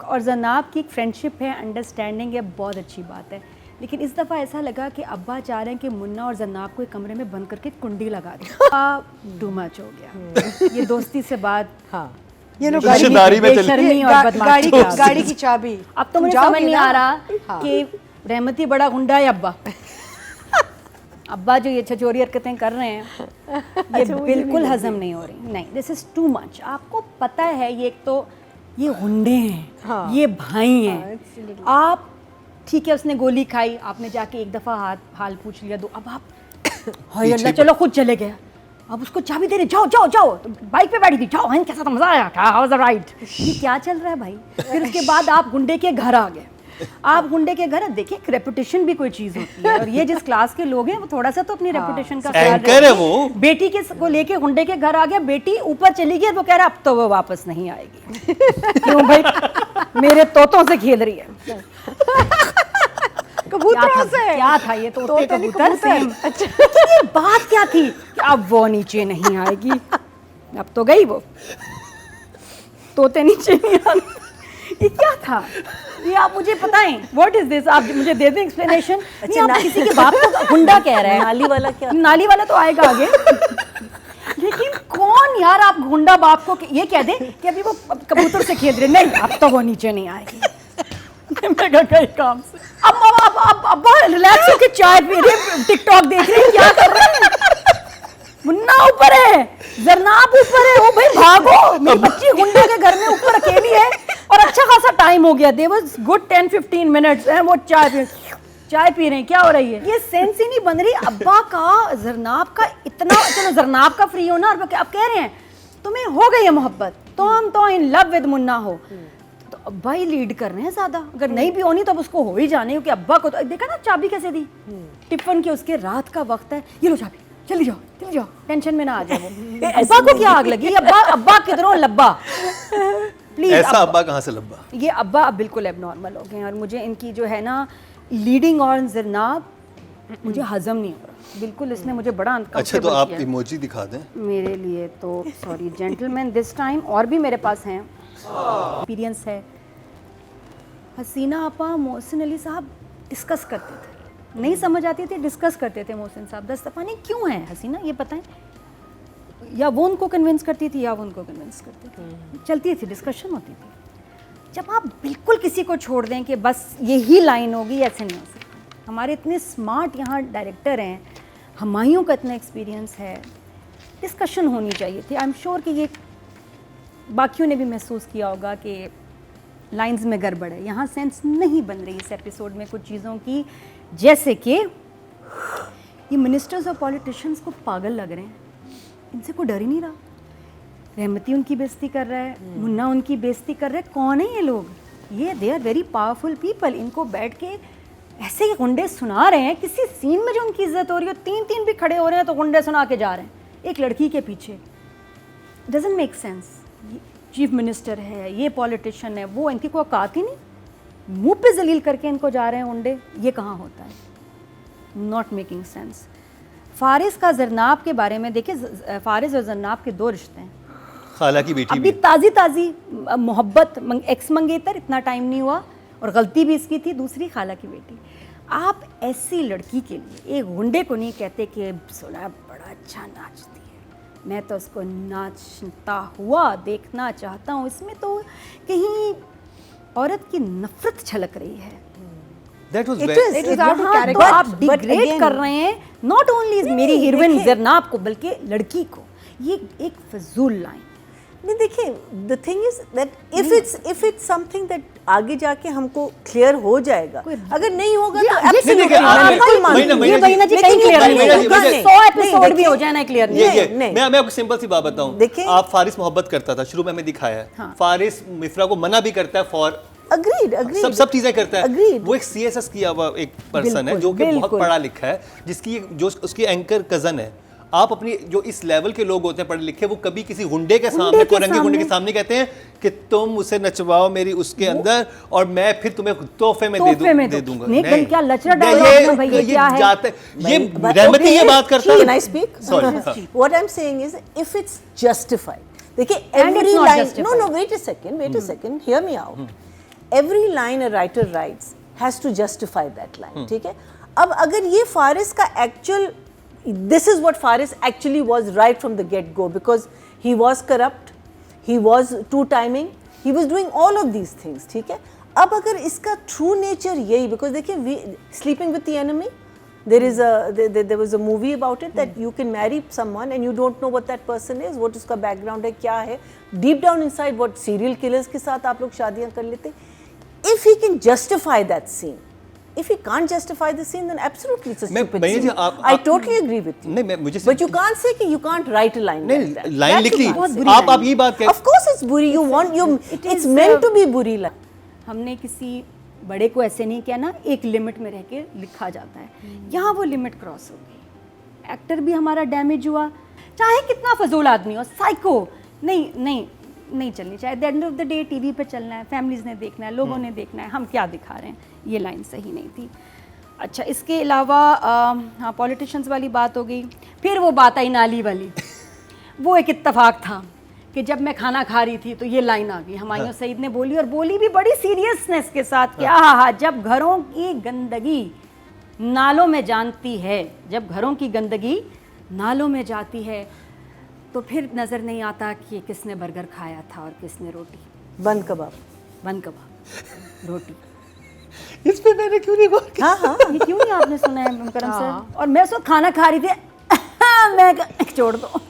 और जनाब की फ्रेंडशिप है, अंडरस्टैंडिंग है, बहुत अच्छी बात है। लेकिन इस दफ़ा ऐसा लगा कि अब्बा चाह रहे हैं कि मुन्ना और जनाब को एक कमरे में बंद करके कुंडी लगा दें। टू मच हो गया ये दोस्ती से बात। हाँ ये लोग बेशर्मी और बदमाशी गाड़ी की चाबी। अब तो मुझे समझ नहीं आ रहा कि रहमती बड़ा गुंडा है अब्बा। अब्बा जो ये छचोरी हरकतें कर रहे हैं ये बिल्कुल हजम नहीं हो रही। नहीं, दिस इज़ टू मच। आपको पता है ये एक तो ये गुंडे हैं, ये भाई हैं। आप ठीक है, उसने गोली खाई, आपने जाके एक दफ़ा हाल पूछ लिया, अब आप हाय अल्लाह चलो खुद चले गए, अब उसको चाबी दे रहे, जाओ जाओ जाओ, तो बाइक पे बैठी थी, जाओ हैं कैसा था, मजा आया, हाउ वाज द राइड। ये क्या चल रहा है भाई? फिर उसके बाद आप गुंडे के घर आ गए। आप गुंडे के घर, देखिए रेपुटेशन भी कोई चीज होती है, और ये जिस क्लास के लोग हैं वो थोड़ा सा तो अपनी रेपुटेशन का ख्याल रखते हैं। वो बेटी के को लेके गुंडे के घर आ गया, बेटी ऊपर चली गई, वो कह रहा अब तो वो वापस नहीं आएगी। क्यों भाई? मेरे तोतों से खेल रही है। कबूतरों से क्या था ये? तोते कबूतर से। अच्छा ये बात क्या थी कि अब वो नीचे नहीं आएगी? अब तो गई वो, तोते नीचे नहीं आए। ये क्या था? ये आप मुझे बताएं, व्हाट इज दिस? आप मुझे दे दें एक्सप्लेनेशन। अच्छा, आप किसी के बाप को गुंडा कह रहे हैं। नाली वाला क्या? नाली वाला तो आएगा आगे। लेकिन कौन यार, आप गुंडा बाप को ये कह दें कि अभी वो कबूतर से खेल रहे, नहीं अब तो वो नीचे नहीं आएगी। मैं कहीं काम से अब रिलैक्स होके चाय पी रहे, टिकटॉक देख रहे, क्या कर रहे हैं? मुन्ना ऊपर है, जरनाब ऊपर है, ओ भाई भागो, मेरी बच्ची गुंडे के घर में ऊपर अकेली है और अच्छा खासा टाइम हो गया, दे वाज गुड 10-15 मिनट्स हैं, वो चाय पी रहे हैं, क्या हो रही है? ये सेंस ही नहीं बन रही। अब्बा का जरनाब का इतना, चलो जरनाब का फ्री हो ना, और अब कह रहे हैं तुम्हें हो गई है मोहब्बत, तुम तो इन लव विद मुन्ना हो, तो अब्बा ही लीड कर रहे हैं ज्यादा। अगर नहीं भी होनी तो अब उसको हो ही जाने, क्योंकि अब्बा को तो देखा ना चाबी कैसे दी टिफिन की, उसके रात का वक्त है, ये लो चाबी, चली जाओ, टेंशन में ना आ जाओ। अब्बा को क्या आग लगी? अब्बा किधरों लब्बा, प्लीज। ऐसा अब्बा कहाँ से लब्बा? ये अब्बा अब बिल्कुल एबनॉर्मल हो गए हैं, और मुझे इनकी जो है ना लीडिंग ऑन जरनाब मुझे हजम नहीं हो रहा बिल्कुल। इसने मुझे बड़ा अच्छा, तो आप इमोजी दिखा दें मेरे लिए तो। सॉरी जेंटलमैन दिस टाइम, और भी मेरे पास हैं, एक्सपीरियंस है। हसीना आपा मोहसिन अली साहब डिस्कस करते थे, नहीं समझ आती थी, डिस्कस करते थे मोहसिन साहब। 10 दफ़ा नहीं, क्यों है हसीना ये बताएं? या वो उनको कन्विंस करती थी या वो उनको कन्विंस करती थी, चलती थी, डिस्कशन होती थी। जब आप बिल्कुल किसी को छोड़ दें कि बस यही लाइन होगी, ऐसे नहीं हो सकता। हमारे इतने स्मार्ट यहाँ डायरेक्टर हैं, हमायूं का इतना एक्सपीरियंस है, डिस्कशन होनी चाहिए थी। आई एम श्योर कि ये बाकियों ने भी महसूस किया होगा कि लाइंस में गड़बड़ है, यहाँ सेंस नहीं बन रही इस एपिसोड में कुछ चीज़ों की, जैसे कि ये मिनिस्टर्स और पॉलिटिशियंस को पागल लग रहे हैं, इनसे कोई डर ही नहीं रहा। रहमती उनकी बेइज्जती कर रहा है, मुन्ना उनकी बेइज्जती कर रहा है। कौन है ये लोग? ये they are very powerful people. इनको बैठ के ऐसे ही गुंडे सुना रहे हैं, किसी सीन में जो उनकी इज्जत हो रही है, 3-3 भी खड़े हो रहे हैं तो गुंडे सुना के जा रहे हैं एक लड़की के पीछे। Doesn't make sense. Chief minister है, ये पॉलिटिशियन है, वो इनकी कोई औकात ही नहीं, मुंह पे जलील करके इनको जा रहे हैं गुंडे। ये कहाँ होता है? Not making sense. फारिस का जरनाब के बारे में देखिए, फारिस और जरनाब के 2 रिश्ते हैं, खाला की बेटी अभी ताज़ी मोहब्बत, एक्स मंगेतर, इतना टाइम नहीं हुआ, और गलती भी इसकी थी। दूसरी खाला की बेटी। आप ऐसी लड़की के लिए एक गुंडे को नहीं कहते कि सुना बड़ा अच्छा नाचती है, मैं तो उसको नाचता हुआ देखना चाहता हूँ। इसमें तो कहीं औरत की नफरत छलक रही है। That was It very- is तो आप डिग्रेड कर रहे हैं नॉट ओनली मेरी हीरोइन जरनाब को, बल्कि लड़की को। ये एक फजूल लाइन नहीं। देखिए, the thing is that if it's something that आगे जाके हमको क्लियर हो जाएगा, अगर नहीं होगा तो एब्सोल्युटली ये महीना जी कहीं क्लियर नहीं होगा। 100 एपिसोड भी हो जाए ना क्लियर नहीं। मैं आपको सिंपल सी बात बताऊं, देखिए, आप फारिस मोहब्बत करता था, शुरू में हमें दिखाया है। हाँ। फारिस मिफ्रा को मना भी करता है फॉर अग्रीड सब चीजें करता है। Agreed. वो एक CSS किया हुआ एक पर्सन है जो कि बहुत पढ़ा लिखा है, जिसकी जो उसकी एंकर कजन है। आप अपनी जो इस लेवल के लोग होते हैं पढ़े लिखे, वो कभी किसी गुंडे के सामने, कोरंगी गुंडे के सामने कहते हैं कि तुम उसे नचवाओ मेरी उसके अंदर और मैं फिर तुम्हें तोहफे में दे दूंगा। नहीं, क्या लचड़ा डायलॉग में भाई ये क्या है? ये रहमती ये बात करता है। Can I speak? Sorry. What I'm saying is, if it's justified, देखिए And every it's not line. justified. No, wait a second. Hear me out. every line a writer writes has to justify that line, ठीक है. अब अगर ये फारिस का actual, this is what Faris actually was right from the get go, because he was corrupt, he was two timing, he was doing all of these things, ठीक है. अब अगर इसका true nature यही, because देखिए sleeping with the enemy, there was a movie about it that you can marry someone and you don't know what that person is, what उसका background है, क्या है, deep down inside what serial killers के साथ आप लोग शादियाँ कर लेते. If he can justify that scene, if he can't justify the scene, then absolutely it's a stupid scene. I totally agree with you. नहीं, मुझे But you can't say कि you can't write a line like that. Line लिख ली, आप ये बात Of course it's बुरी. You want it's meant to be बुरी line. हमने किसी बड़े को ऐसे नहीं किया ना, एक लिमिट में रह के लिखा जाता है. यहाँ वो लिमिट क्रॉस हो गई. एक्टर भी हमारा डैमेज हुआ, चाहे कितना फजूल आदमी हो, साइको नहीं चलनी चाहिए. At the end of the day TV पे चलना है, फैमिलीज ने देखना है, लोगों ने देखना है, हम क्या दिखा रहे हैं. ये लाइन सही नहीं थी. अच्छा, इसके अलावा हाँ, पॉलिटिशियंस वाली बात हो गई. फिर वो बात आई नाली वाली. वो एक इत्तेफाक था कि जब मैं खाना खा रही थी तो ये लाइन आ गई, हुमायूं सईद ने बोली, और बोली भी बड़ी सीरियसनेस के साथ कि हाँ, जब घरों की गंदगी नालों में जानती है, जब घरों की गंदगी नालों में जाती है, तो फिर नज़र नहीं आता कि किसने बर्गर खाया था और किसने रोटी. बंद कबाब, रोटी. इस पे मैंने क्यों नहीं गौर किया? हाँ, ये क्यों नहीं आपने सुना है मुकरम सर? और मैं उस वक्त खाना खा रही थी, मैं छोड़ दो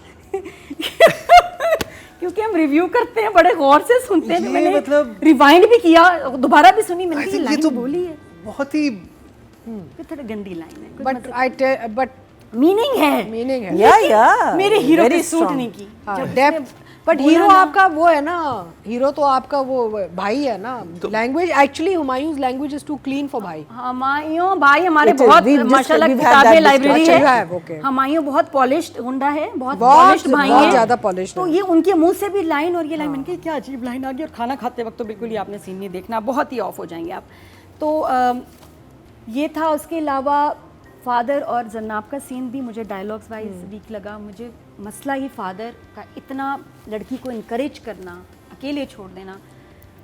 क्योंकि हम रिव्यू करते हैं, बड़े गौर से सुनते हैं. मैंने मतलब रिवाइंड भी किया, दोबारा भी सुनी, मैंने ये लाइन बोली है, बहुत ही थोड़ी गंदी लाइन है, बट मीनिंग है. या मेरे हीरो पे सूट नहीं की. डेप्थ. बट हीरो आपका वो है ना, हीरो तो आपका वो भाई है ना. Language actually Humayun's language is too clean for भाई. हुमायूं भाई हमारे बहुत माशाल्लाह किताबें लाइब्रेरी है. हुमायूं बहुत पॉलिश्ड गुंडा है, बहुत पॉलिश्ड भाई है, बहुत ज्यादा पॉलिश्ड. तो ये उनके मुंह से भी लाइन, और ये लाइन मैंने क्या अजीब लाइन आ गई. और खाना खाते वक्त तो बिल्कुल ही आपने सीन नहीं देखना, बहुत ही ऑफ हो जाएंगे आप. तो ये था. उसके अलावा फादर और जन्नाब का सीन भी मुझे डायलॉग्स वाइज वीक लगा. मुझे मसला ही फादर का इतना लड़की को इनकरेज करना, अकेले छोड़ देना.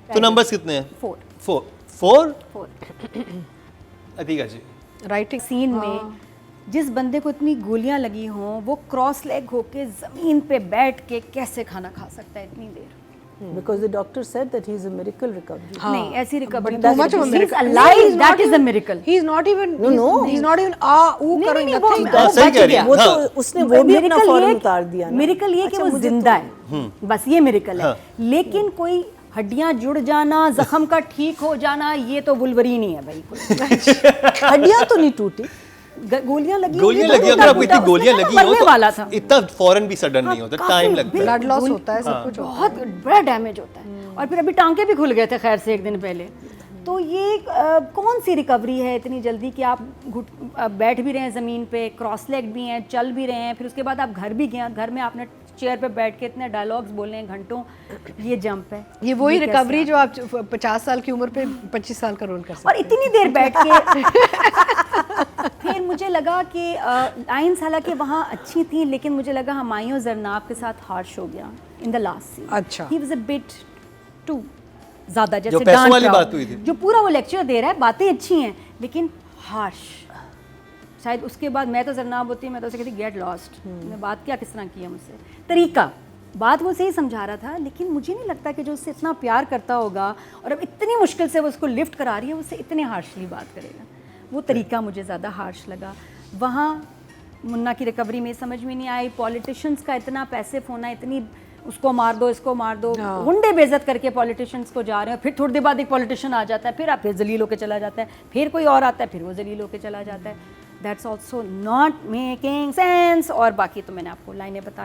तो नंबर्स कितने हैं? 4. अतीका जी, राइटिंग सीन में जिस बंदे को इतनी गोलियां लगी हों, वो क्रॉस लेग होके ज़मीन पे बैठ के कैसे खाना खा सकता है इतनी देर? Because the doctor said that he is a miracle recovery. नहीं, ऐसी recovery too much of a miracle. alive, that is a miracle. He is not even he's not even करेंगे सही कह रही है. वो तो उसने वो भी अपना फौरन उतार दिया. मिरेकल ये कि वो जिंदा है, बस ये मिरेकल है. लेकिन कोई हड्डियां जुड़ जाना, जख्म का ठीक हो जाना, ये तो वुल्वरीन ही है भाई. हड्डियां तो नहीं टूटी, गोलियां लगी, अगर आपको इतनी गोलियां लगी हो तो वाला था. इतना फौरन भी सडन नहीं होता, टाइम लगता है, ब्लड लॉस होता है, सब कुछ बहुत बड़ा डैमेज होता है. और फिर अभी टांके भी खुल गए थे खैर से एक दिन पहले. तो ये कौन सी रिकवरी है इतनी जल्दी कि आप बैठ भी रहे हैं ज़मीन पे, क्रॉस लेग भी हैं, चल भी रहे हैं, फिर उसके बाद आप घर भी गए, घर में आपने चेयर पे बैठ के इतने डायलॉग्स बोल रहे हैं घंटों. ये जंप है, ये वही रिकवरी जो आप 50 साल की उम्र पे 25 साल का रोल कर सकते और इतनी देर बैठ के. फिर मुझे लगा कि लाइन्स हालांकि वहाँ अच्छी थी, लेकिन मुझे लगा हुमायूं जरनाब के साथ हार्श हो गया इन द लास्ट सीन. अच्छा, he was a bit too ज़्यादा, जैसे जो पैसों वाली बात हुई थी, जो पूरा वो लेक्चर दे रहा है, बातें अच्छी हैं लेकिन हार्श. शायद उसके बाद मैं तो जरनाब होती, मैं तो उसे कहती गेट लॉस्ट, मैं बात क्या किस तरह की है मुझसे, तरीका बात वो सही समझा रहा था, लेकिन मुझे नहीं लगता कि जो उससे इतना प्यार करता होगा और अब इतनी मुश्किल से वो उसको लिफ्ट करा रही है, उससे इतने हार्शली बात करेगा. वो तरीका मुझे ज़्यादा हार्श लगा. वहाँ मुन्ना की रिकवरी में समझ में नहीं आई. पॉलिटिशियंस का इतना पैसे होना, इतनी उसको मार दो, इसको मार दो, गुंडे बेइज्जत करके पॉलिटिशियंस को जा रहे हैं. फिर थोड़ी देर बाद एक पॉलिटिशियन आ जाता है, फिर आप फिर जलील होकर चला जाता है, फिर कोई और आता है, फिर वो जलील होकर चला जाता है. That's also not making sense. और बाकी तो मैंने आपको लाइनें बताई.